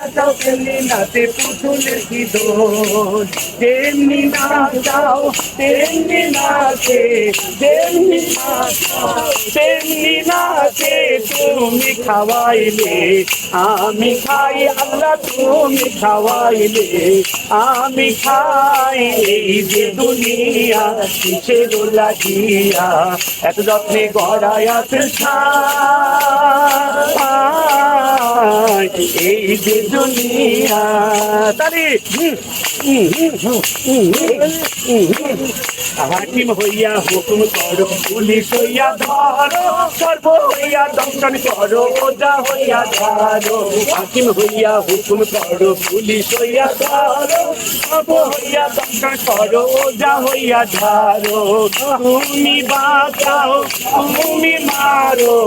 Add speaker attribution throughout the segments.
Speaker 1: যাও তেমনি নাচে পুতুলের কি দোষ, তেমনি নাচাও তেমনি নাচে, তেমনি নাচাও তেমনি নাচে। তুমি খাওয়াইলে আমি খাই আল্লাহ, তুমি খাওয়াইলে আমি খাই। এই যে দুনিয়া কিসের লাগিয়া এত যত্নে গড়ায় আছে ছাই। এই যে দুনিয়া তারি হাকিম হইয়া হুকুম করো, পুলিশ হইয়া ধরো, সর্ব হইয়া দংশন করো, ওজা হইয়া ধরো। হাকিম হইয়া হুকুম করো, পুলিশ হইয়া ধরো, সর্ব হইয়া দংশন করো, ওজা হইয়া ধরো। তুমি বাঁচাও তুমি মারো,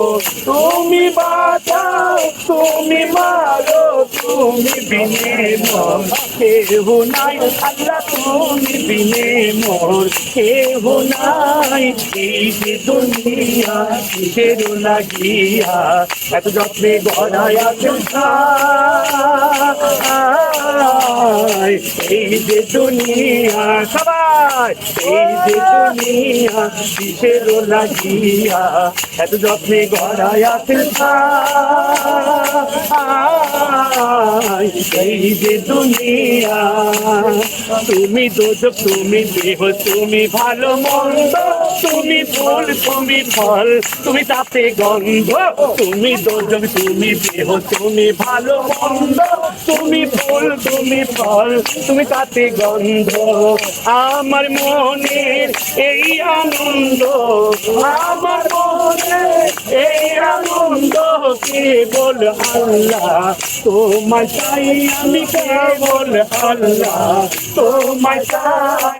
Speaker 1: তুমি বাঁচাও তুমি মারো, তুমি বিনে মোর কেহ নাই আল্লাহ, তুমি বিনে মোর কেহ নাই। এই যে দুনিয়া কিসের লাগিয়া এত যত্নে গড়ায় আছে ছাই। এই যে দুনিয়া সবাই, এই যে দুনিয়া কিসের লাগিয়া এত যত্নে গড়ায় আছে ছাই। এই যে দুনিয়া তুমি দোজক তুমি দেহ তুমি ভালো মন্দ, তুমি ফুল তুমি ফল তুমি তাতে গন্ধ। তুমি দোজক তুমি দেহ তুমি ভালো মন্দ, তুমি ফুল তুমি ফল তুমি তাতে গন্ধ। আমার মনের এই আনন্দ, আমার মনে এই আনন্দ কেবল আল্লাহ তোমায় চাই, আমি কেবল আল্লাহ তোমায় চাই।